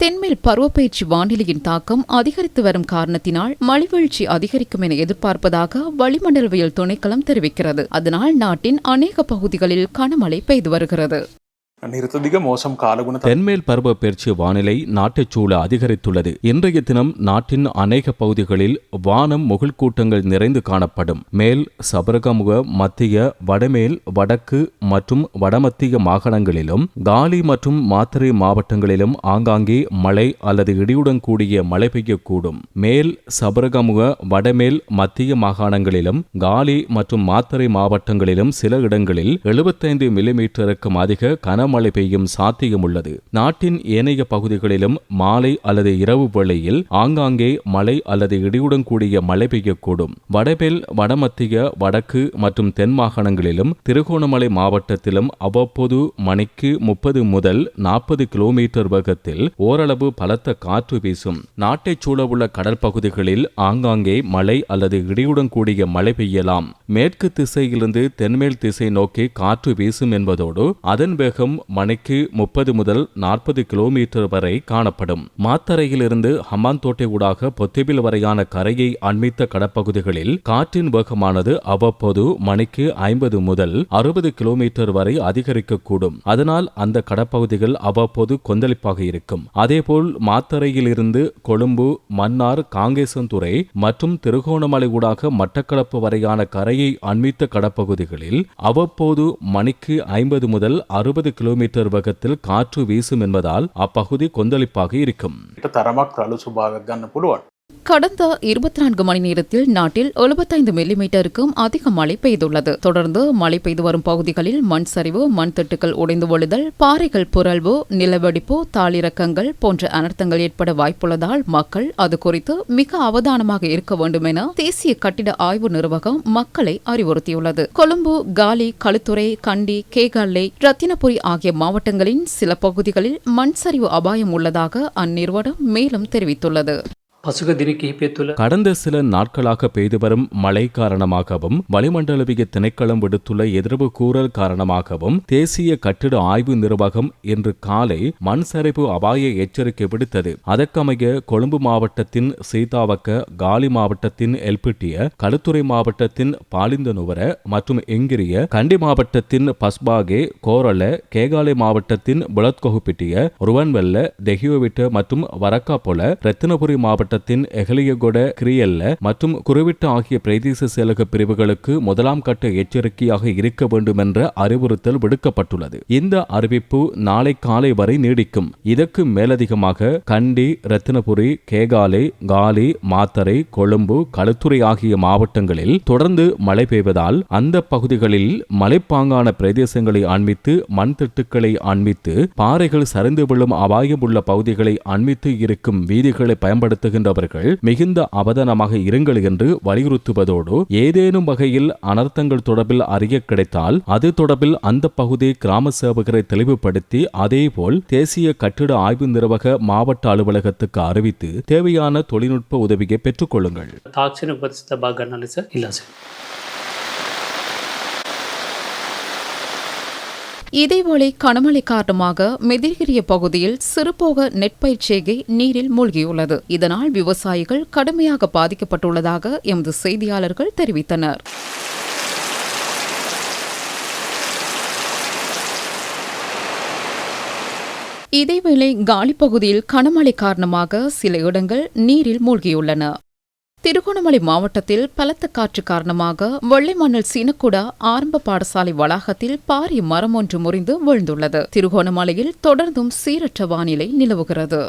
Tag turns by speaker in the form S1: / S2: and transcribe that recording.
S1: தென்மேல் பருவப்பெயர்ச்சி வானிலையின் தாக்கம் அதிகரித்து வரும் காரணத்தினால் மழைவீழ்ச்சி அதிகரிக்கும் என எதிர்பார்ப்பதாக வளிமண்டலவியல் திணைக்களம் தெரிவிக்கிறது. அதனால் நாட்டின் அநேக பகுதிகளில் கனமழை பெய்து வருகிறது.
S2: தென்மேல் பருவப்பெயர்ச்சி வானிலை நாட்டைச் சூழ அதிகரித்துள்ளது. இன்றைய தினம் நாட்டின் அநேக பகுதிகளில் வானம் முகில் கூட்டங்கள் நிறைந்து காணப்படும். மேல் சபரகமுக, மத்திய, வடமேல், வடக்கு மற்றும் வடமத்திய மாகாணங்களிலும் காலி மற்றும் மாத்தறை மாவட்டங்களிலும் ஆங்காங்கே மழை அல்லது இடியுடன் கூடிய மழை பெய்யக்கூடும். மேல் சபரகமுக, வடமேல், மத்திய மாகாணங்களிலும் காலி மற்றும் மாத்தறை மாவட்டங்களிலும் சில இடங்களில் 75 மில்லிமீட்டருக்கும் அதிக கனமழை பெய்யும் சாத்தியம் உள்ளது. நாட்டின் ஏனைய பகுதிகளிலும் மாலை அல்லது இரவு வேளையில் ஆங்காங்கே மழை அல்லது இடியுடன் கூடிய மழை பெய்யக்கூடும். வடமேல், வடமத்திய, வடக்கு மற்றும் தென் மாகாணங்களிலும் திருகோணமலை மாவட்டத்திலும் அவ்வப்போது மணிக்கு 30 முதல் 40 கிலோமீட்டர் வேகத்தில் ஓரளவு பலத்த காற்று வீசும். நாட்டைச் சூழவுள்ள கடல் பகுதிகளில் ஆங்காங்கே மழை அல்லது இடியுடன் கூடிய மழை பெய்யலாம். மேற்கு திசையிலிருந்து தென்மேல் திசை நோக்கி காற்று வீசும் என்பதோடு அதன் வேகம் மணிக்கு 30 முதல் 40 கிலோமீட்டர் வரை காணப்படும். மாத்தறையிலிருந்து ஹம்பாந்தோட்டை ஊடாக பொத்திபில் வரையான கரையை அண்மித்த கடற்பகுதிகளில் காற்றின் வேகமானது அவ்வப்போது மணிக்கு 50 முதல் 60 கிலோமீட்டர் வரை அதிகரிக்கக்கூடும். அதனால் அந்த கடற்பகுதிகள் அவ்வப்போது கொந்தளிப்பாக இருக்கும். அதேபோல் மாத்தறையிலிருந்து கொழும்பு, மன்னார், காங்கேசன்துறை மற்றும் திருகோணமலை ஊடாக மட்டக்களப்பு வரையான கரையை அண்மித்த கடற்பகுதிகளில் அவ்வப்போது மணிக்கு 50 முதல் 60 கிலோமீட்டர் வேகத்தில் காற்று வீசும் என்பதால் அப்பகுதி கொந்தளிப்பாக இருக்கும்.
S1: கடந்த 24 மணி நேரத்தில் நாட்டில் 75 மில்லிமீட்டருக்கும் அதிக மழை பெய்துள்ளது. தொடர்ந்து மழை பெய்து வரும் பகுதிகளில் மண் சரிவு, மண் திட்டுகள் உடைந்து விழுதல், பாறைகள் புரள்வு, நிலவெடிப்பு, தாளிறக்கங்கள் போன்ற அனர்த்தங்கள் ஏற்பட வாய்ப்புள்ளதால் மக்கள் அது குறித்து மிக அவதானமாக இருக்க வேண்டும் என தேசிய கட்டிட ஆய்வு நிர்வாகம் மக்களை அறிவுறுத்தியுள்ளது. கொழும்பு, காலி, களுத்துறை, கண்டி, கேகாலை, ரத்தினபுரி ஆகிய மாவட்டங்களின் சில பகுதிகளில் மண் சரிவு அபாயம் உள்ளதாக அந்நிறுவனம் மேலும் தெரிவித்துள்ளது.
S2: கடந்த சில நாட்களாக பெய்து வரும் மழை காரணமாகவும் வளிமண்டலவிய திணைக்களம் விடுத்துள்ள எதிர்வு கூறல் காரணமாகவும் தேசிய கட்டிட ஆய்வு நிர்வாகம் இன்று காலை மண் சரிவு அபாய எச்சரிக்கை விடுத்தது. அதற்கமைய கொழும்பு மாவட்டத்தின் சீதாவக்க, காலி மாவட்டத்தின் எல்பிட்டிய, களுத்துறை மாவட்டத்தின் பாலிந்தனுவர மற்றும் எங்கிரிய, கண்டி மாவட்டத்தின் பஸ்பாகே, கோரள, கேகாலை மாவட்டத்தின் புலத்கொகுப்பிட்டிய, ருவன்வெல்ல, தெஹியோவிட்ட மற்றும் வரக்காபொல, ரத்தினபுரி மாவட்ட எகலியகொட, கிரியல்ல மற்றும் குருவிட்ட ஆகிய பிரதேச செயலக பிரிவுகளுக்கு முதலாம் கட்ட எச்சரிக்கையாக இருக்க வேண்டும் என்ற அறிவுறுத்தல் விடுக்கப்பட்டுள்ளது. இந்த அறிவிப்பு நாளை காலை வரை நீடிக்கும். இதற்கு மேலதிகமாக கண்டி, ரத்தினபுரி, கேகாலை, காலி, மாத்தறை, கொழும்பு, களுத்துறை ஆகிய மாவட்டங்களில் தொடர்ந்து மழை பெய்வதால் அந்த பகுதிகளில் மலைப்பாங்கான பிரதேசங்களை அண்மித்து, மண் திட்டுக்களை அண்மித்து, பாறைகள் சரிந்து விழும் அபாயம் உள்ள பகுதிகளை அண்மித்து இருக்கும் வீதிகளை பயன்படுத்துகின்றவர்கள் மிகுந்த அவதானமாக இருங்கள் என்று வலியுறுத்துவதோடு ஏதேனும் வகையில் அனர்த்தங்கள் தொடர்பில் அறிய கிடைத்தால் அது தொடர்பில் அந்த பகுதி கிராம சேவகரை தெளிவுபடுத்தி அதேபோல் தேசிய கட்டிட ஆய்வு நிர்வாக மாவட்ட அலுவலகத்துக்கு அறிவித்து தேவையான தொழில்நுட்ப உதவியை பெற்றுக் கொள்ளுங்கள்.
S1: இதேவேளை கனமழை காரணமாக மெதிர்கிரிய பகுதியில் சிறுபோக நெற்பயிர்ச்செய்கை நீரில் மூழ்கியுள்ளது. இதனால் விவசாயிகள் கடுமையாக பாதிக்கப்பட்டுள்ளதாக எமது செய்தியாளர்கள் தெரிவித்தனர். இதேவேளை காலி பகுதியில் கனமழை காரணமாக சில இடங்கள் நீரில் மூழ்கியுள்ளன. திருகோணமலை மாவட்டத்தில் பலத்த காற்று காரணமாக வெள்ளை மணல் சீனக்குடா ஆரம்ப பாடசாலை வளாகத்தில் பாரிய மரம் ஒன்று முறிந்து வீழ்ந்துள்ளது. திருகோணமலையில் தொடர்ந்தும் சீரற்ற வானிலை நிலவுகிறது.